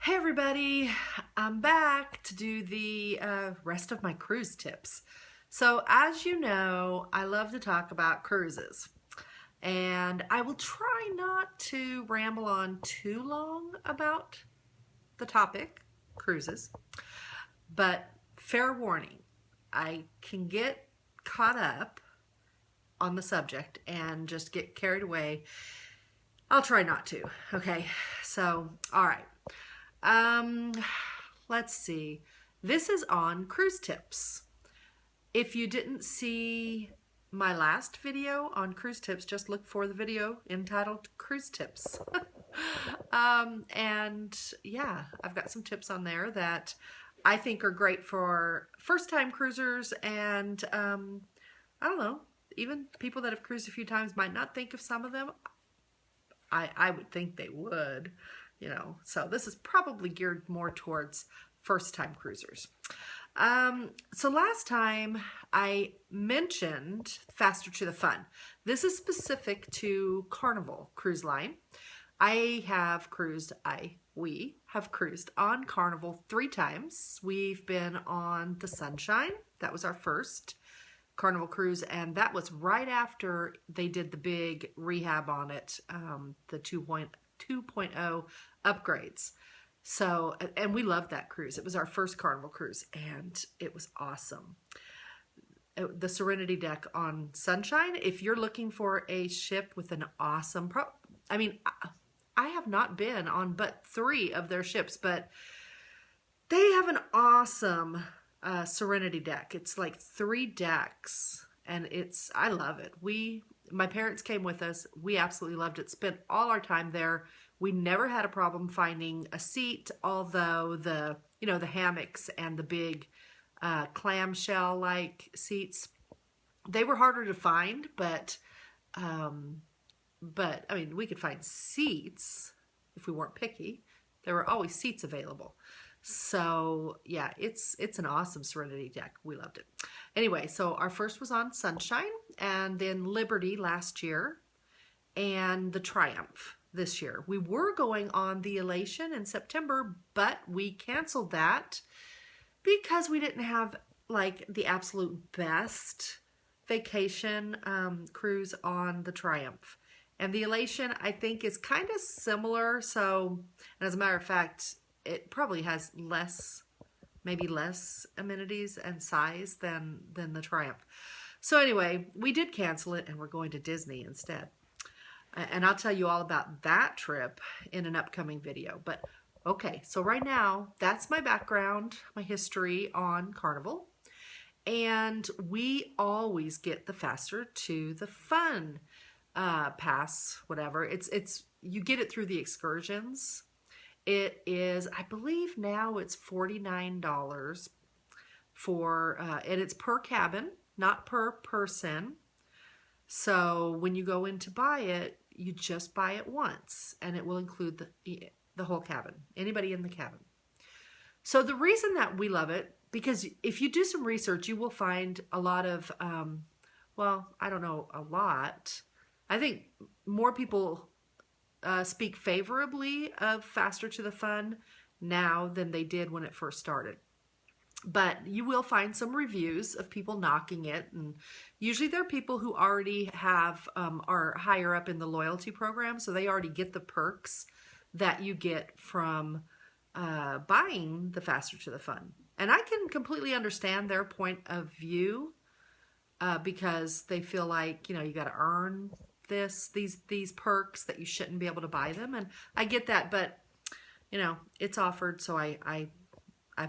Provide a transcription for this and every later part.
Hey everybody, I'm back to do the rest of my cruise tips. So as you know, I love to talk about cruises, and I will try not to ramble on too long about the topic, cruises, but fair warning, I can get caught up on the subject and just get carried away. I'll try not to, okay? So, all right. Um, let's see. This is on cruise tips. If you didn't see my last video on cruise tips, just look for the video entitled Cruise Tips. And yeah, I've got some tips on there that I think are great for first-time cruisers and I don't know, even people that have cruised a few times might not think of some of them. I would think they would. So this is probably geared more towards first-time cruisers. So last time I mentioned Faster to the Fun. This is specific to Carnival Cruise Line. We have cruised on Carnival 3 times. We've been on the Sunshine. That was our first Carnival cruise, and that was right after they did the big rehab on it, the 2.0 upgrades. So, and we loved that cruise. It was our first Carnival cruise, and it was awesome. The Serenity deck on Sunshine, if you're looking for a ship with an awesome, I have not been on but 3 of their ships, but they have an awesome Serenity deck. It's like 3 decks, and I love it. My parents came with us. We absolutely loved it. Spent all our time there. We never had a problem finding a seat, although the hammocks and the big clamshell like seats, they were harder to find, but I mean, we could find seats if we weren't picky. There were always seats available. So yeah, it's an awesome Serenity deck. We loved it. Anyway, so our first was on Sunshine, and then Liberty last year, and the Triumph this year. We were going on the Elation in September, but we canceled that because we didn't have like the absolute best vacation cruise on the Triumph. And the Elation, I think, is kind of similar. So, and as a matter of fact, it probably has maybe less amenities and size than the Triumph. So anyway, we did cancel it, and we're going to Disney instead. And I'll tell you all about that trip in an upcoming video. But okay, so right now, that's my background, my history on Carnival. And we always get the Faster to the Fun pass, whatever. You get it through the excursions. It is, I believe now it's $49 for, and it's per cabin, not per person. So when you go in to buy it, you just buy it once, and it will include the whole cabin, anybody in the cabin. So the reason that we love it, because if you do some research, you will find a lot of, well, I don't know, a lot. I think more people speak favorably of Faster to the Fun now than they did when it first started. But you will find some reviews of people knocking it, and usually they're people who already are higher up in the loyalty program, so they already get the perks that you get from buying the Faster to the Fun. And I can completely understand their point of view because they feel like, you got to earn these perks that you shouldn't be able to buy them, and I get that, but it's offered, so I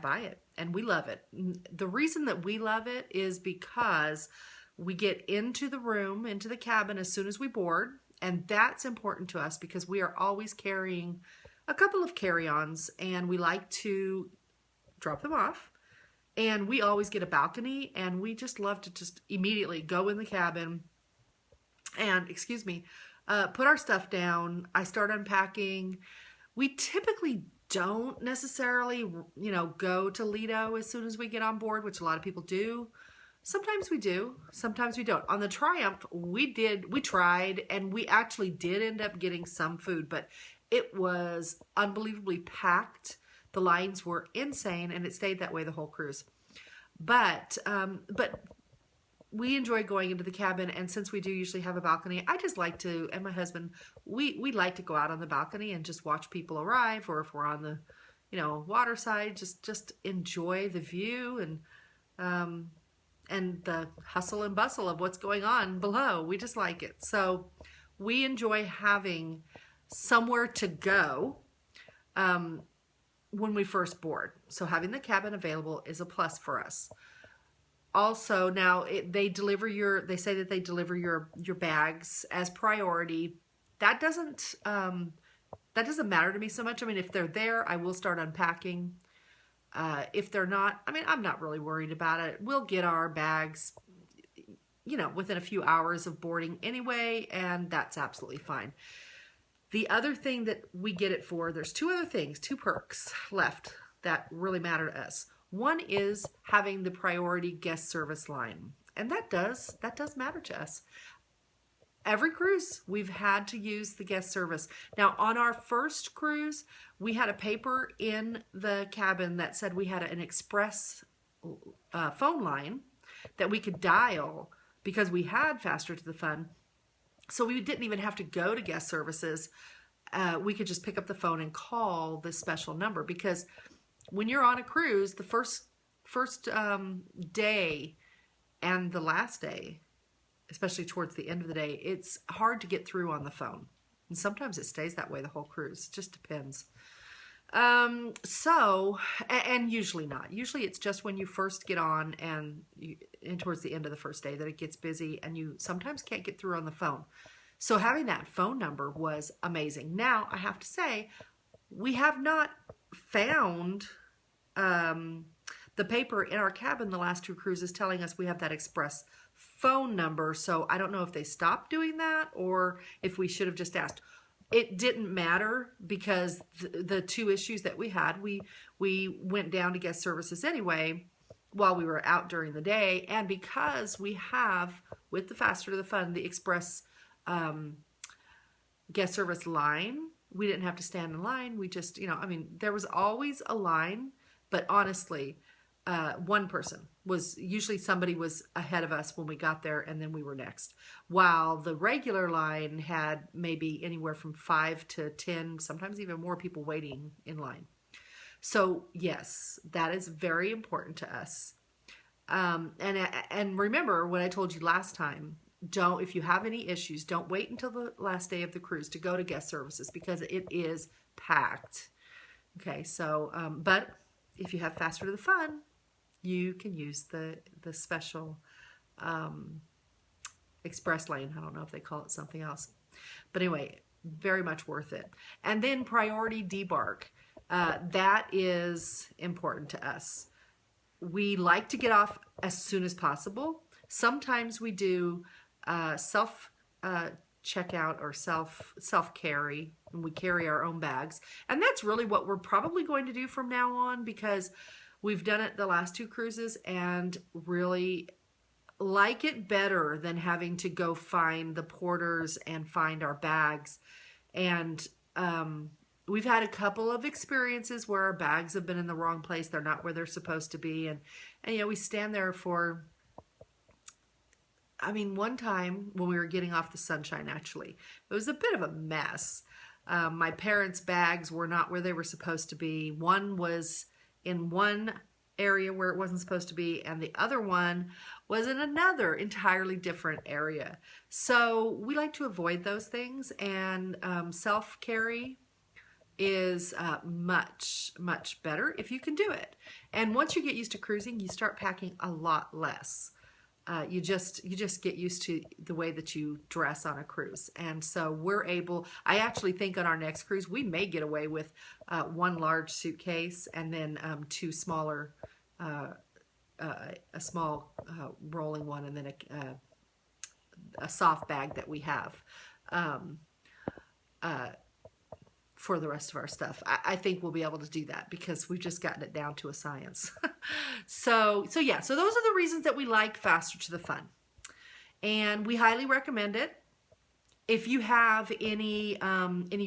buy it, and we love it. The reason that we love it is because we get into the room, into the cabin as soon as we board, and that's important to us because we are always carrying a couple of carry-ons, and we like to drop them off, and we always get a balcony, and we just love to just immediately go in the cabin and, put our stuff down. I start unpacking. We typically don't necessarily, go to Lido as soon as we get on board, which a lot of people do. Sometimes we do, sometimes we don't. On the Triumph, we tried, and we actually did end up getting some food, but it was unbelievably packed The lines were insane, and it stayed that way the whole cruise. But we enjoy going into the cabin, and since we do usually have a balcony, I just like to, and my husband, we like to go out on the balcony and just watch people arrive, or if we're on the, you know, water side, just enjoy the view and the hustle and bustle of what's going on below. We just like it. So we enjoy having somewhere to go when we first board. So having the cabin available is a plus for us. Also, now they say that they deliver your bags as priority. That doesn't matter to me so much. I mean, if they're there, I will start unpacking. If they're not, I mean, I'm not really worried about it. We'll get our bags, you know, within a few hours of boarding anyway, and that's absolutely fine. The other thing that we get it for, there's two other things, two perks left that really matter to us. One is having the priority guest service line, and that does matter to us. Every cruise, we've had to use the guest service. Now, on our first cruise, we had a paper in the cabin that said we had an express phone line that we could dial because we had Faster to the Fun. So we didn't even have to go to guest services. We could just pick up the phone and call this special number, because when you're on a cruise, the first day and the last day, especially towards the end of the day, it's hard to get through on the phone. And sometimes it stays that way the whole cruise. It just depends. And usually not. Usually it's just when you first get on and towards the end of the first day that it gets busy, and you sometimes can't get through on the phone. So having that phone number was amazing. Now, I have to say, we have not found the paper in our cabin the last two cruises telling us we have that express phone number. So I don't know if they stopped doing that or if we should have just asked. It didn't matter, because the two issues that we had, we went down to guest services anyway while we were out during the day. And because we have, with the Faster to the Fun, the express guest service line, we didn't have to stand in line. We just, you know, I mean, there was always a line, but honestly, one person was, usually somebody was ahead of us when we got there, and then we were next. While the regular line had maybe anywhere from 5 to 10, sometimes even more people waiting in line. So yes, that is very important to us. And remember what I told you last time, if you have any issues, don't wait until the last day of the cruise to go to guest services, because it is packed. Okay, so, but if you have Faster to the Fun, you can use the special express lane. I don't know if they call it something else. But anyway, very much worth it. And then priority debark. That is important to us. We like to get off as soon as possible. Sometimes we do self checkout or self carry, and we carry our own bags. And that's really what we're probably going to do from now on, because we've done it the last two cruises and really like it better than having to go find the porters and find our bags. And we've had a couple of experiences where our bags have been in the wrong place. They're not where they're supposed to be. And you know, we stand there for, I mean, one time when we were getting off the Sunshine, actually, it was a bit of a mess. My parents' bags were not where they were supposed to be. One was in one area where it wasn't supposed to be, and the other one was in another entirely different area. So we like to avoid those things, and self-carry is much, much better if you can do it. And once you get used to cruising, you start packing a lot less. You just get used to the way that you dress on a cruise. And so we're able, I actually think on our next cruise, we may get away with one large suitcase and then two smaller, a small rolling one, and then a soft bag that we have for the rest of our stuff. I think we'll be able to do that because we've just gotten it down to a science. So yeah, so those are the reasons that we like Faster to the Fun. And we highly recommend it. If you have any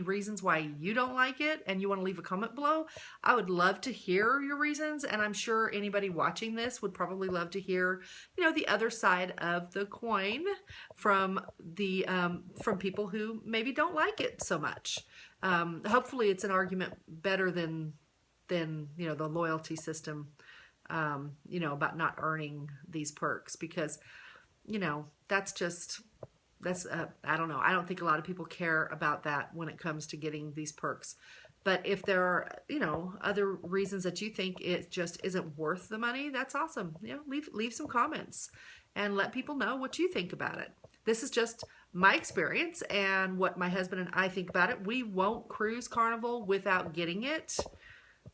reasons why you don't like it and you want to leave a comment below, I would love to hear your reasons, and I'm sure anybody watching this would probably love to hear, you know, the other side of the coin from the from people who maybe don't like it so much. Hopefully, it's an argument better than you know, the loyalty system. You know, about not earning these perks, because you know, that's I don't know. I don't think a lot of people care about that when it comes to getting these perks. But if there are, you know, other reasons that you think it just isn't worth the money, that's awesome. You know, leave some comments and let people know what you think about it. This is just my experience and what my husband and I think about it. We won't cruise Carnival without getting it.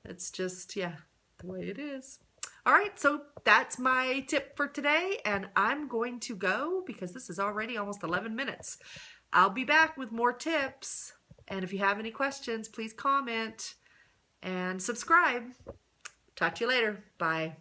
It's just, yeah, the way it is. All right, so that's my tip for today, and I'm going to go because this is already almost 11 minutes. I'll be back with more tips, and if you have any questions, please comment and subscribe. Talk to you later. Bye.